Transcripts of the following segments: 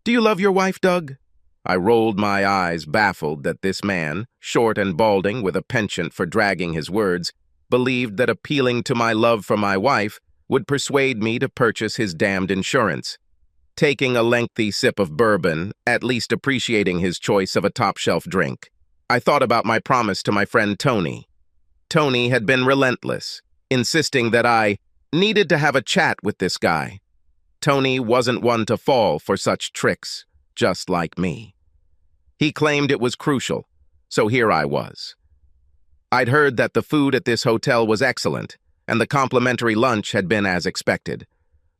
Do you love your wife, Doug? I rolled my eyes, baffled that this man, short and balding with a penchant for dragging his words, believed that appealing to my love for my wife would persuade me to purchase his damned insurance. Taking a lengthy sip of bourbon, at least appreciating his choice of a top-shelf drink, I thought about my promise to my friend Tony. Tony had been relentless, insisting that I needed to have a chat with this guy. Tony wasn't one to fall for such tricks, just like me. He claimed it was crucial, so here I was. I'd heard that the food at this hotel was excellent, and the complimentary lunch had been as expected.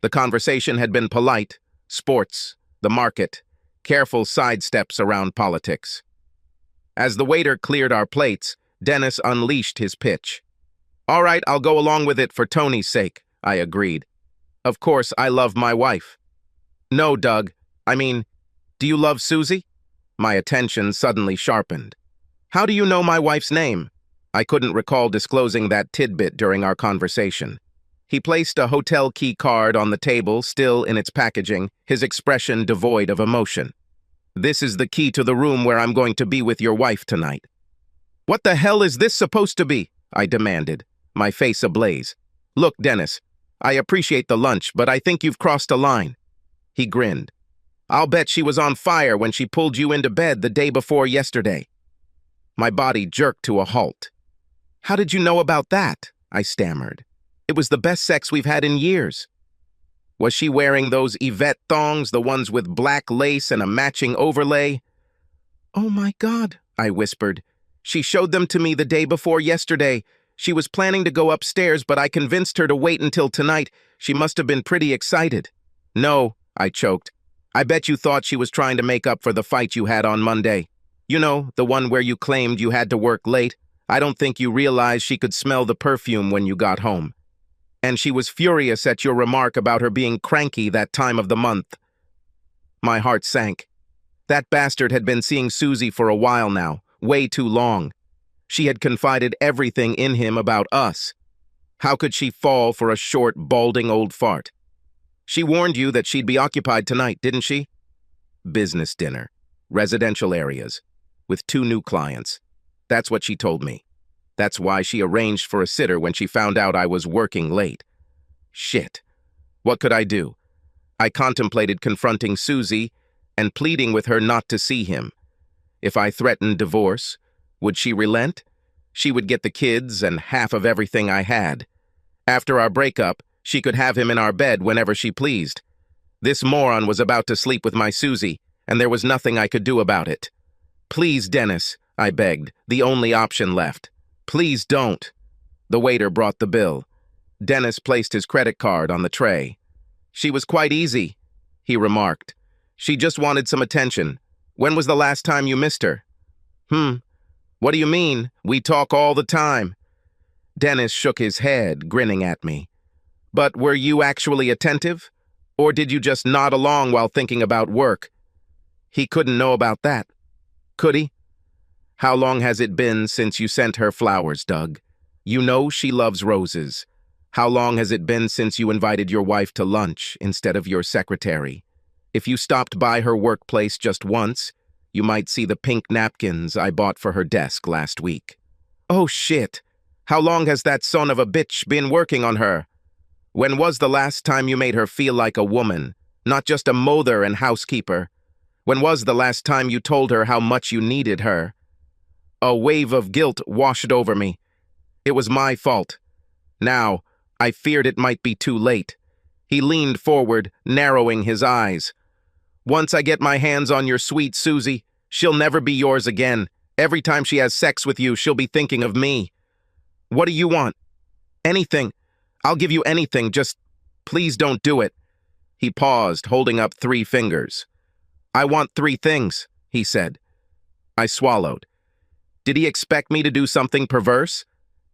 The conversation had been polite, sports, the market, careful sidesteps around politics. As the waiter cleared our plates, Dennis unleashed his pitch. "All right, I'll go along with it for Tony's sake," I agreed. "Of course, I love my wife." "No, Doug. I mean, do you love Susie?" My attention suddenly sharpened. "How do you know my wife's name?" I couldn't recall disclosing that tidbit during our conversation. He placed a hotel key card on the table, still in its packaging, his expression devoid of emotion. "This is the key to the room where I'm going to be with your wife tonight." "What the hell is this supposed to be?" I demanded, my face ablaze. "Look, Dennis, I appreciate the lunch, but I think you've crossed a line." He grinned. "I'll bet she was on fire when she pulled you into bed the day before yesterday." My body jerked to a halt. "How did you know about that?" I stammered. "It was the best sex we've had in years." "Was she wearing those Yvette thongs, the ones with black lace and a matching overlay?" "Oh my God," I whispered. "She showed them to me the day before yesterday. She was planning to go upstairs, but I convinced her to wait until tonight. She must have been pretty excited." "No," I choked. "I bet you thought she was trying to make up for the fight you had on Monday. You know, the one where you claimed you had to work late. I don't think you realized she could smell the perfume when you got home. And she was furious at your remark about her being cranky that time of the month." My heart sank. That bastard had been seeing Susie for a while now, way too long. She had confided everything in him about us. How could she fall for a short, balding old fart? "She warned you that she'd be occupied tonight, didn't she?" "Business dinner. Residential areas. With 2 new clients. That's what she told me. That's why she arranged for a sitter when she found out I was working late." Shit. What could I do? I contemplated confronting Susie and pleading with her not to see him. If I threatened divorce, would she relent? She would get the kids and half of everything I had. After our breakup, she could have him in our bed whenever she pleased. This moron was about to sleep with my Susie, and there was nothing I could do about it. "Please, Dennis," I begged, the only option left. "Please don't." The waiter brought the bill. Dennis placed his credit card on the tray. "She was quite easy," he remarked. "She just wanted some attention. When was the last time you missed her?" What do you mean? We talk all the time." Dennis shook his head, grinning at me. "But were you actually attentive? Or did you just nod along while thinking about work?" He couldn't know about that. Could he? "How long has it been since you sent her flowers, Doug? You know she loves roses. How long has it been since you invited your wife to lunch instead of your secretary? If you stopped by her workplace just once, you might see the pink napkins I bought for her desk last week." "Oh shit! How long has that son of a bitch been working on her? When was the last time you made her feel like a woman, not just a mother and housekeeper? When was the last time you told her how much you needed her?" A wave of guilt washed over me. It was my fault. Now, I feared it might be too late. He leaned forward, narrowing his eyes. "Once I get my hands on your sweet Susie, she'll never be yours again. Every time she has sex with you, she'll be thinking of me." "What do you want?" "Anything. I'll give you anything, just please don't do it." He paused, holding up 3 fingers. "I want 3 things," he said. I swallowed. Did he expect me to do something perverse?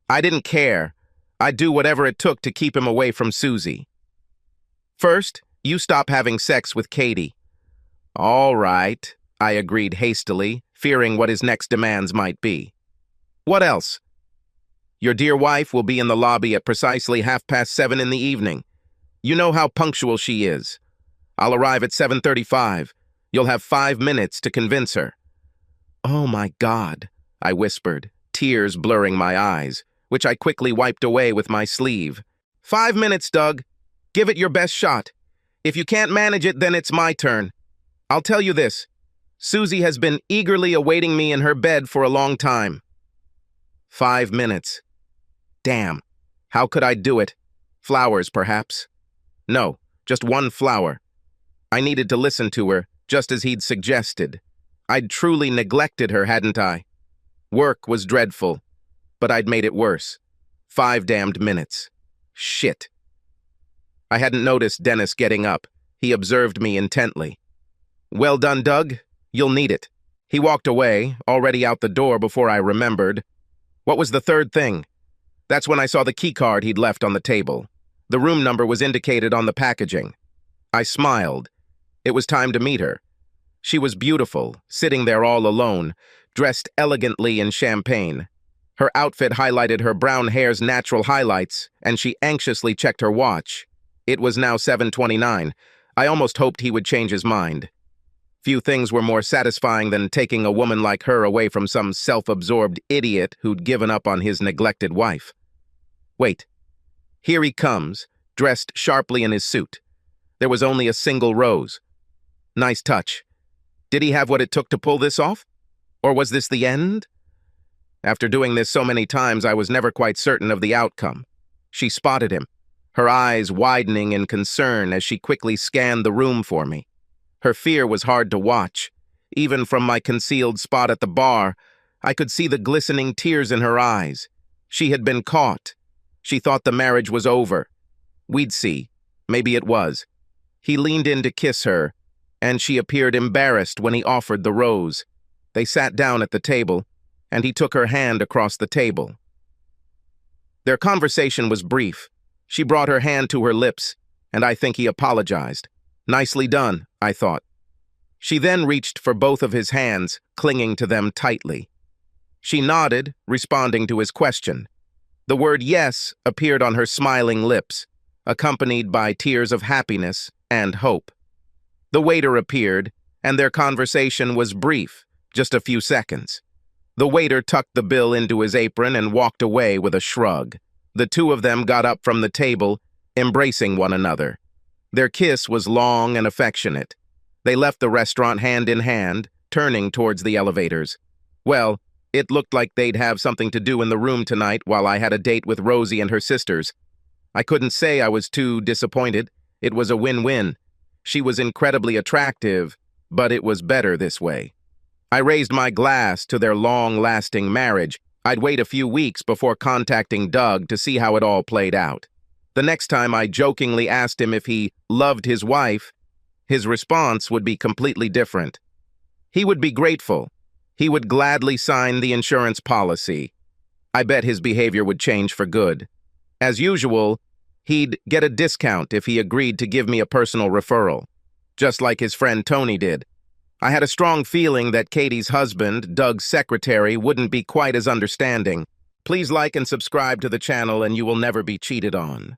I didn't care. I'd do whatever it took to keep him away from Susie. "First, you stop having sex with Katie." "All right," I agreed hastily, fearing what his next demands might be. "What else?" "Your dear wife will be in the lobby at precisely 7:30 in the evening. You know how punctual she is. I'll arrive at 7:35. You'll have 5 minutes to convince her." "Oh my God," I whispered, tears blurring my eyes, which I quickly wiped away with my sleeve. "5 minutes, Doug. Give it your best shot. If you can't manage it, then it's my turn. I'll tell you this. Susie has been eagerly awaiting me in her bed for a long time." 5 minutes. Damn. How could I do it? Flowers, perhaps? No, just one flower. I needed to listen to her, just as he'd suggested. I'd truly neglected her, hadn't I? Work was dreadful, but I'd made it worse. 5 damned minutes. Shit. I hadn't noticed Dennis getting up. He observed me intently. "Well done, Doug. You'll need it." He walked away, already out the door before I remembered. What was the third thing? That's when I saw the keycard he'd left on the table. The room number was indicated on the packaging. I smiled. It was time to meet her. She was beautiful, sitting there all alone, dressed elegantly in champagne. Her outfit highlighted her brown hair's natural highlights, and she anxiously checked her watch. It was now 7:29. I almost hoped he would change his mind. Few things were more satisfying than taking a woman like her away from some self-absorbed idiot who'd given up on his neglected wife. Wait. Here he comes, dressed sharply in his suit. There was only a single rose. Nice touch. Did he have what it took to pull this off? Or was this the end? After doing this so many times, I was never quite certain of the outcome. She spotted him, her eyes widening in concern as she quickly scanned the room for me. Her fear was hard to watch. Even from my concealed spot at the bar, I could see the glistening tears in her eyes. She had been caught. She thought the marriage was over. We'd see. Maybe it was. He leaned in to kiss her, and she appeared embarrassed when he offered the rose. They sat down at the table, and he took her hand across the table. Their conversation was brief. She brought her hand to her lips, and I think he apologized. Nicely done, I thought. She then reached for both of his hands, clinging to them tightly. She nodded, responding to his question. The word yes appeared on her smiling lips, accompanied by tears of happiness and hope. The waiter appeared, and their conversation was brief, just a few seconds. The waiter tucked the bill into his apron and walked away with a shrug. The two of them got up from the table, embracing one another. Their kiss was long and affectionate. They left the restaurant hand in hand, turning towards the elevators. Well, it looked like they'd have something to do in the room tonight while I had a date with Rosie and her sisters. I couldn't say I was too disappointed. It was a win-win. She was incredibly attractive, but it was better this way. I raised my glass to their long-lasting marriage. I'd wait a few weeks before contacting Doug to see how it all played out. The next time I jokingly asked him if he loved his wife, his response would be completely different. He would be grateful. He would gladly sign the insurance policy. I bet his behavior would change for good. As usual, he'd get a discount if he agreed to give me a personal referral, just like his friend Tony did. I had a strong feeling that Katie's husband, Doug's secretary, wouldn't be quite as understanding. Please like and subscribe to the channel and you will never be cheated on.